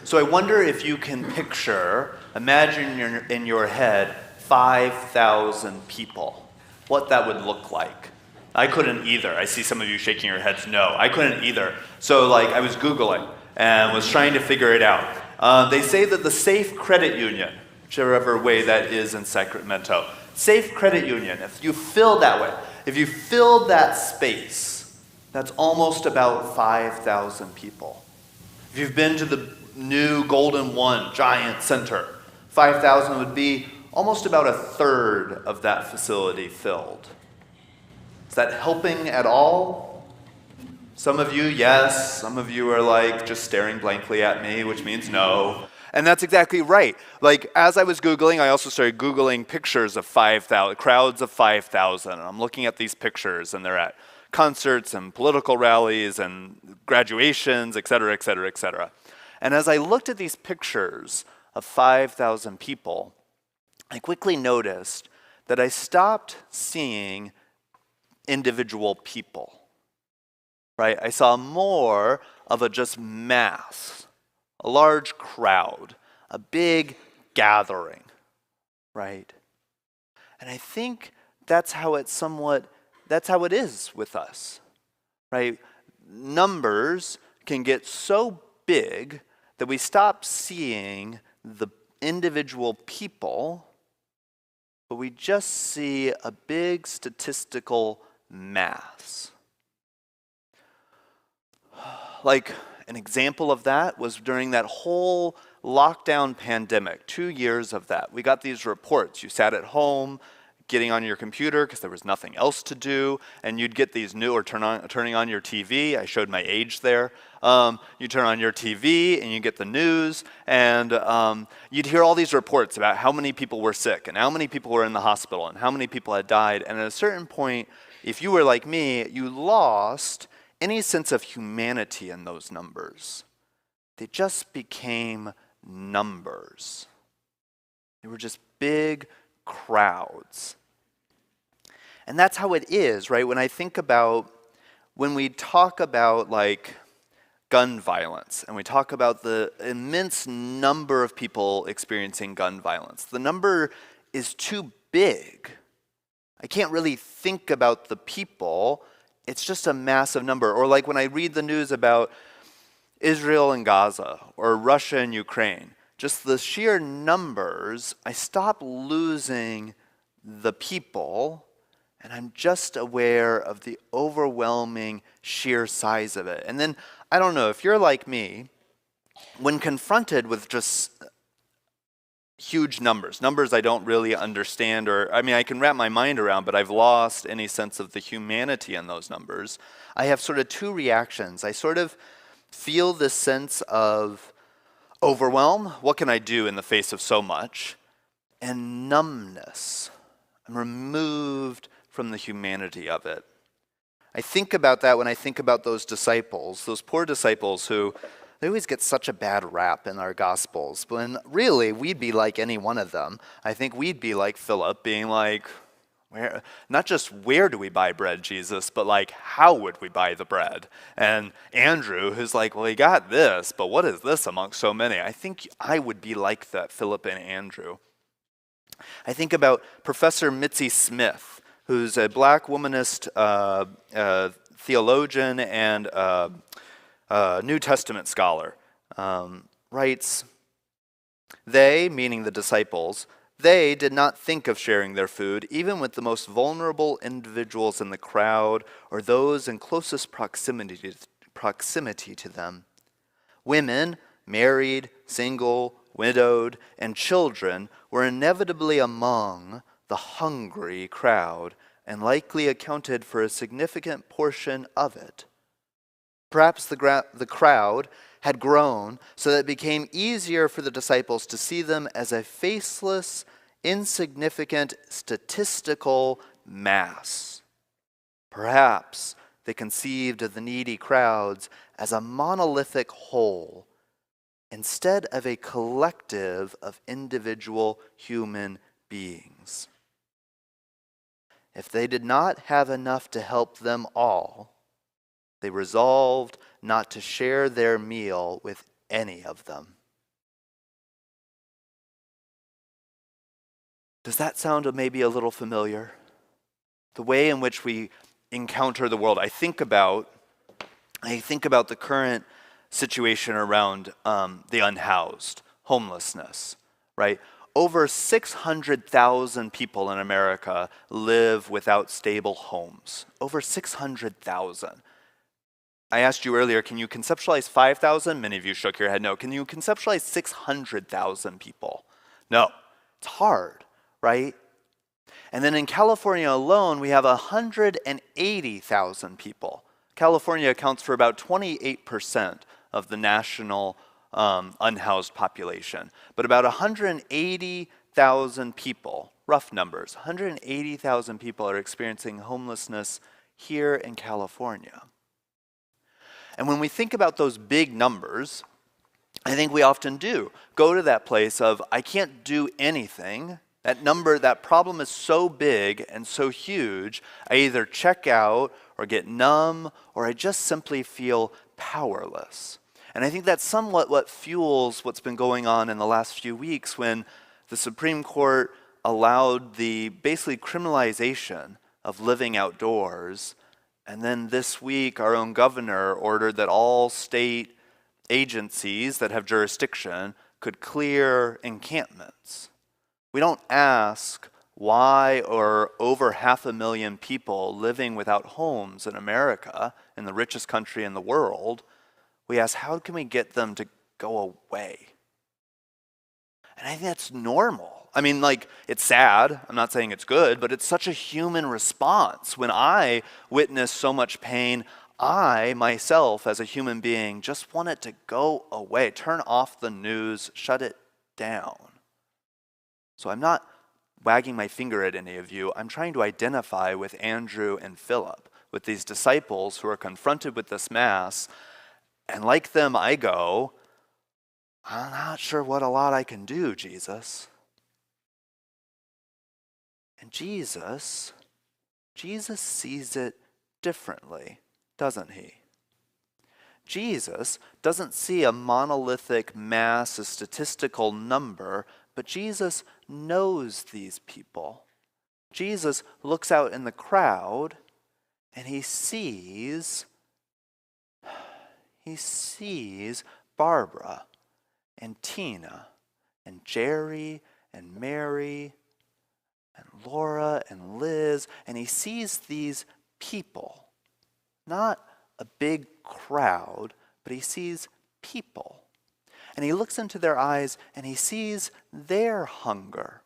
So I wonder if you can imagine in your head 5,000 people, what that would look like. I couldn't either. I see some of you shaking your heads no. I couldn't either. So I was Googling and was trying to figure it out. They say that the Safe Credit Union, whichever way that is in Sacramento, Safe Credit Union, if you fill that space, that's almost about 5,000 people. If you've been to the new Golden One Giant Center, 5,000 would be almost about a third of that facility filled. Is that helping at all? Some of you, yes. Some of you are just staring blankly at me, which means no. And that's exactly right. As I was Googling, I also started Googling pictures of 5,000, crowds of 5,000. And I'm looking at these pictures, and they're at concerts and political rallies and graduations, et cetera, et cetera, et cetera. And as I looked at these pictures of 5,000 people, I quickly noticed that I stopped seeing individual people, right? I saw more of a just mass, a large crowd, a big gathering, right? And I think that's how it is with us, right? Numbers can get so big that we stop seeing the individual people, but we just see a big statistical mass. An example of that was during that whole lockdown pandemic, 2 years of that. We got these reports. You sat at home, getting on your computer because there was nothing else to do, and you'd get these turning on your TV. I showed my age there. You turn on your TV and you get the news, and you'd hear all these reports about how many people were sick and how many people were in the hospital and how many people had died. And at a certain point, if you were like me, you lost any sense of humanity in those numbers. They just became numbers. They were just big crowds. And that's how it is, right? When we talk about gun violence, and we talk about the immense number of people experiencing gun violence, the number is too big. I can't really think about the people. It's just a massive number. Or when I read the news about Israel and Gaza, or Russia and Ukraine, just the sheer numbers, I stop losing the people, and I'm just aware of the overwhelming sheer size of it. And then, I don't know, if you're like me, when confronted with just huge numbers I don't really understand, I can wrap my mind around, but I've lost any sense of the humanity in those numbers, I have sort of two reactions. I sort of feel this sense of overwhelm, what can I do in the face of so much, and numbness. I'm removed from the humanity of it. I think about that when I think about those disciples, those poor disciples who, they always get such a bad rap in our Gospels, when really we'd be like any one of them. I think we'd be like Philip, being like, not just where do we buy bread, Jesus, but how would we buy the bread? And Andrew, who's like, well, he got this, but what is this amongst so many? I think I would be like that, Philip and Andrew. I think about Professor Mitzi Smith, who's a black womanist theologian and New Testament scholar, writes, they, meaning the disciples, they did not think of sharing their food, even with the most vulnerable individuals in the crowd or those in closest proximity to them. Women, married, single, widowed, and children were inevitably among the hungry crowd and likely accounted for a significant portion of it. Perhaps the crowd had grown so that it became easier for the disciples to see them as a faceless, insignificant, statistical mass. Perhaps they conceived of the needy crowds as a monolithic whole instead of a collective of individual human beings. If they did not have enough to help them all, they resolved not to share their meal with any of them. Does that sound maybe a little familiar? The way in which we encounter the world. I think about the current situation around the unhoused, homelessness, right? Over 600,000 people in America live without stable homes. Over 600,000. I asked you earlier, can you conceptualize 5,000? Many of you shook your head no. Can you conceptualize 600,000 people? No. It's hard, right? And then in California alone, we have 180,000 people. California accounts for about 28% of the national unhoused population. But about 180,000 people, rough numbers, 180,000 people are experiencing homelessness here in California. And when we think about those big numbers, I think we often do go to that place of, I can't do anything. That problem is so big and so huge, I either check out or get numb, or I just simply feel powerless. And I think that's somewhat what fuels what's been going on in the last few weeks when the Supreme Court allowed the basically criminalization of living outdoors. And then this week, our own governor ordered that all state agencies that have jurisdiction could clear encampments. We don't ask why are over 500,000 people living without homes in America, in the richest country in the world. We ask, how can we get them to go away? And I think that's normal. I mean, it's sad. I'm not saying it's good, but it's such a human response. When I witness so much pain, I, myself, as a human being, just want it to go away. Turn off the news, shut it down. So I'm not wagging my finger at any of you. I'm trying to identify with Andrew and Philip, with these disciples who are confronted with this mass. And like them, I go, I'm not sure what a lot I can do, Jesus. And Jesus sees it differently, doesn't he? Jesus doesn't see a monolithic mass, a statistical number, but Jesus knows these people. Jesus looks out in the crowd and he sees Barbara and Tina and Jerry and Mary and Laura and Liz, and he sees these people, not a big crowd, but he sees people. And he looks into their eyes and he sees their hunger,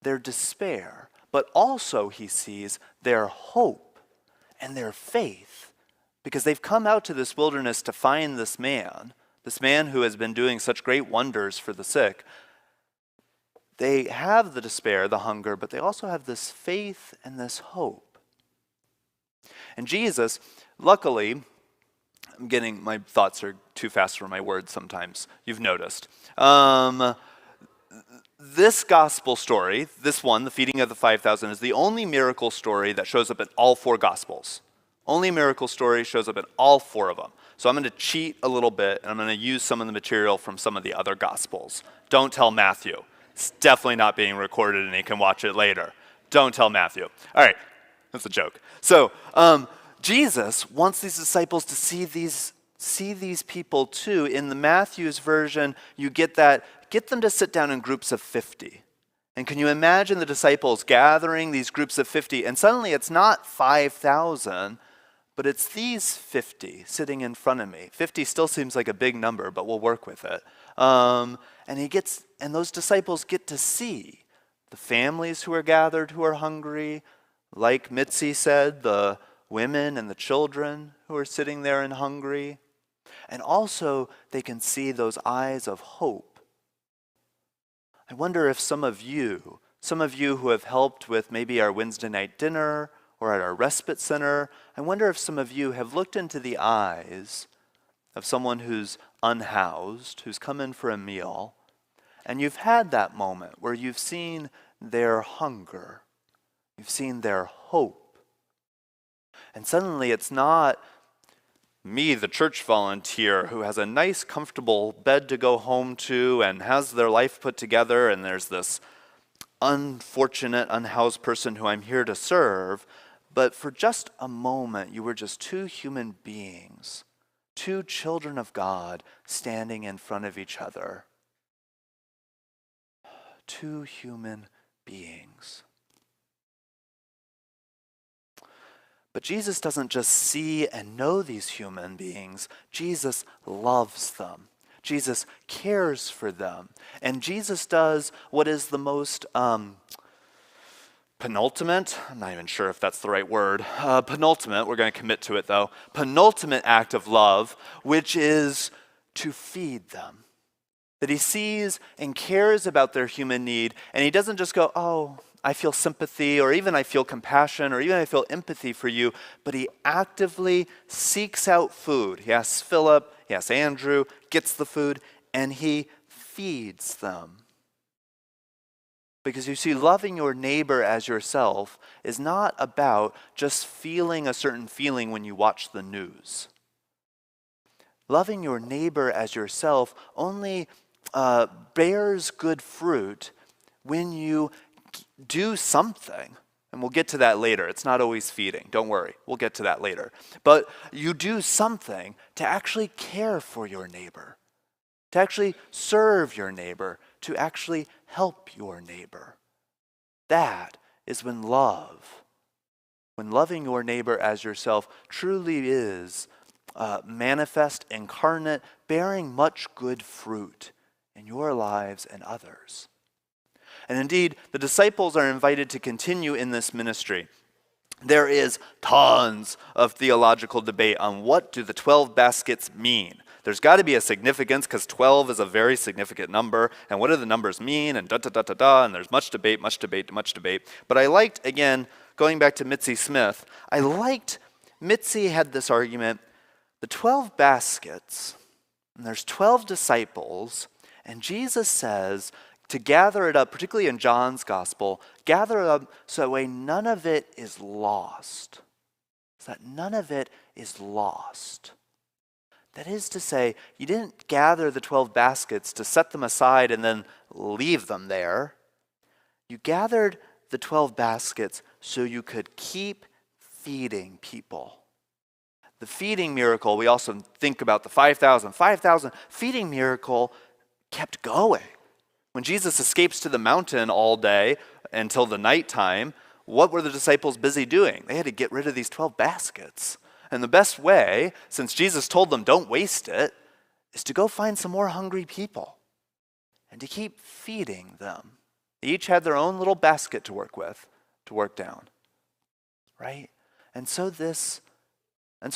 their despair, but also he sees their hope and their faith, because they've come out to this wilderness to find this man who has been doing such great wonders for the sick. They have the despair, the hunger, but they also have this faith and this hope. And Jesus, luckily, my thoughts are too fast for my words sometimes, you've noticed. This gospel story, this one, the feeding of the 5,000, is the only miracle story that shows up in all four gospels. Only miracle story shows up in all four of them. So I'm going to cheat a little bit, and I'm going to use some of the material from some of the other gospels. Don't tell Matthew. It's definitely not being recorded, and he can watch it later. Don't tell Matthew. All right, that's a joke. So Jesus wants these disciples to see these people too. In the Matthew's version, you get them to sit down in groups of 50. And can you imagine the disciples gathering these groups of 50, and suddenly it's not 5,000, but it's these 50 sitting in front of me. 50 still seems like a big number, but we'll work with it. And those disciples get to see the families who are gathered who are hungry, like Mitzi said, the women and the children who are sitting there and hungry. And also they can see those eyes of hope. I wonder if some of you who have helped with maybe our Wednesday night dinner or at our respite center, I wonder if some of you have looked into the eyes of someone who's unhoused, who's come in for a meal, and you've had that moment where you've seen their hunger, you've seen their hope. And suddenly it's not me, the church volunteer, who has a nice, comfortable bed to go home to and has their life put together, and there's this unfortunate, unhoused person who I'm here to serve, but for just a moment, you were just two human beings, two children of God standing in front of each other. Two human beings. But Jesus doesn't just see and know these human beings. Jesus loves them. Jesus cares for them. And Jesus does what is the most penultimate, I'm not even sure if that's the right word, penultimate, we're going to commit to it though, penultimate act of love, which is to feed them. That he sees and cares about their human need, and he doesn't just go, oh, I feel sympathy, or even I feel compassion, or even I feel empathy for you, but he actively seeks out food. He asks Philip, he asks Andrew, gets the food, and he feeds them. Because you see, loving your neighbor as yourself is not about just feeling a certain feeling when you watch the news. Loving your neighbor as yourself only bears good fruit when you do something. And we'll get to that later. It's not always feeding. Don't worry. We'll get to that later. But you do something to actually care for your neighbor, to actually serve your neighbor, to actually help your neighbor. That is when loving your neighbor as yourself truly is manifest, incarnate, bearing much good fruit in your lives and others. And indeed, the disciples are invited to continue in this ministry. There is tons of theological debate on what do the 12 baskets mean. There's got to be a significance because 12 is a very significant number, and what do the numbers mean, and and there's much debate. But I liked, again, going back to Mitzi Smith, Mitzi had this argument, the 12 baskets, and there's 12 disciples, and Jesus says to gather it up, particularly in John's gospel, gather it up so that way none of it is lost. So that none of it is lost. That is to say, you didn't gather the 12 baskets to set them aside and then leave them there. You gathered the 12 baskets so you could keep feeding people. The feeding miracle, we also think about the 5,000 feeding miracle kept going. When Jesus escapes to the mountain all day until the nighttime, what were the disciples busy doing? They had to get rid of these 12 baskets. And the best way, since Jesus told them don't waste it, is to go find some more hungry people and to keep feeding them. They each had their own little basket to work with, to work down. Right? And so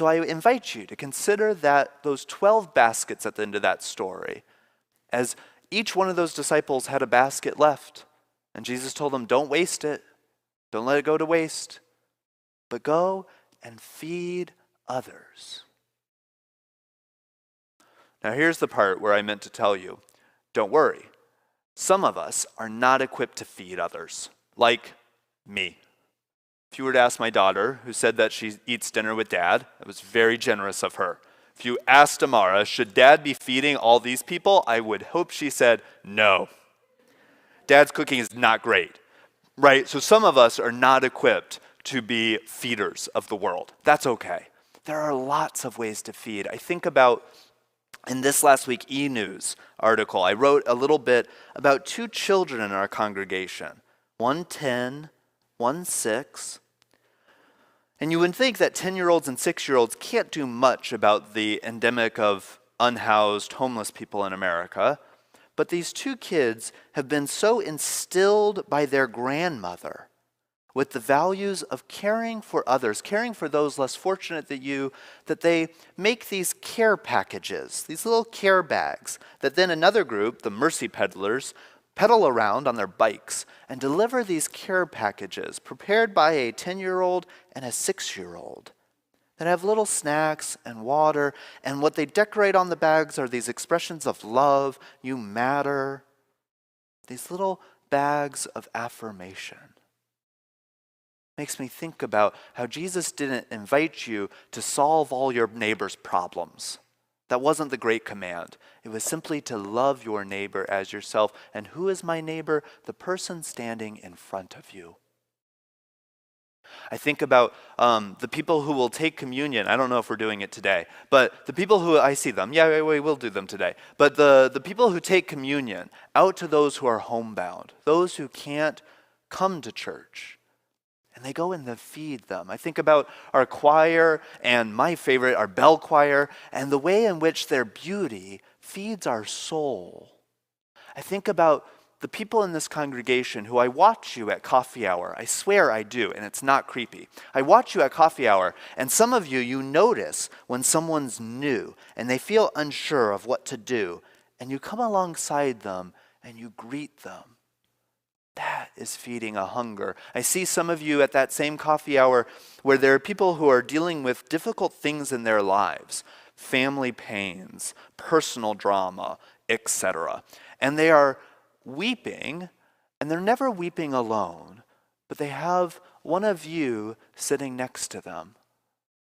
I invite you to consider that those 12 baskets at the end of that story, as each one of those disciples had a basket left. And Jesus told them, don't waste it. Don't let it go to waste. But go and feed others. Now here's the part where I meant to tell you, don't worry. Some of us are not equipped to feed others, like me. If you were to ask my daughter, who said that she eats dinner with dad, it was very generous of her. If you asked Amara, should dad be feeding all these people? I would hope she said no. Dad's cooking is not great, right? So some of us are not equipped to be feeders of the world. That's okay. There are lots of ways to feed. I think about, in this last week e-news article, I wrote a little bit about two children in our congregation, one 10, one 6. And you would think that 10-year-olds and 6-year-olds can't do much about the endemic of unhoused homeless people in America. But these two kids have been so instilled by their grandmother with the values of caring for others, caring for those less fortunate than you, that they make these care packages, these little care bags, that then another group, the Mercy Peddlers, pedal around on their bikes and deliver these care packages prepared by a 10-year-old and a 6-year-old that have little snacks and water, and what they decorate on the bags are these expressions of love, you matter, these little bags of affirmation. Makes me think about how Jesus didn't invite you to solve all your neighbor's problems. That wasn't the great command. It was simply to love your neighbor as yourself. And who is my neighbor? The person standing in front of you. I think about the people who will take communion. I don't know if we're doing it today, but the people who, I see them. Yeah, we will do them today. But the people who take communion out to those who are homebound, those who can't come to church, and they go and they feed them. I think about our choir and my favorite, our bell choir, and the way in which their beauty feeds our soul. I think about the people in this congregation who I watch you at coffee hour. I swear I do, and it's not creepy. I watch you at coffee hour, and some of you notice when someone's new and they feel unsure of what to do, and you come alongside them and you greet them. That is feeding a hunger. I see some of you at that same coffee hour where there are people who are dealing with difficult things in their lives, family pains, personal drama, etc. And they are weeping, and they're never weeping alone, but they have one of you sitting next to them.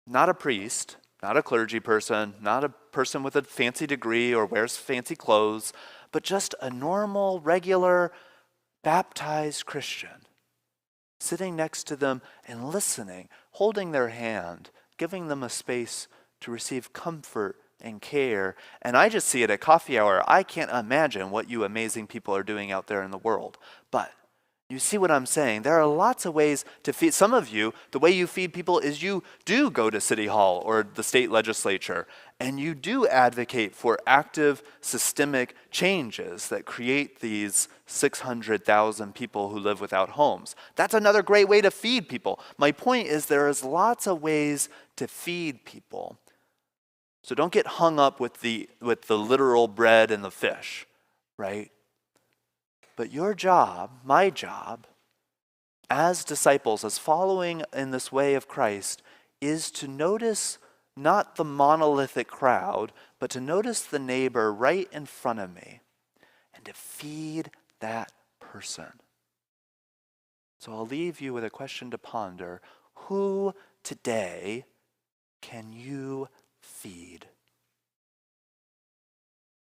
Not a priest, not a clergy person, not a person with a fancy degree or wears fancy clothes, but just a normal, regular, baptized Christian sitting next to them and listening, holding their hand, giving them a space to receive comfort and care. And I just see it at coffee hour. I can't imagine what you amazing people are doing out there in the world. But you see what I'm saying? There are lots of ways to feed. Some of you, the way you feed people is you do go to City Hall or the state legislature, and you do advocate for active systemic changes that create these 600,000 people who live without homes. That's another great way to feed people. My point is there is lots of ways to feed people. So don't get hung up with the literal bread and the fish, right? But your job, my job, as disciples, as following in this way of Christ, is to notice not the monolithic crowd, but to notice the neighbor right in front of me and to feed that person. So I'll leave you with a question to ponder. Who today can you feed?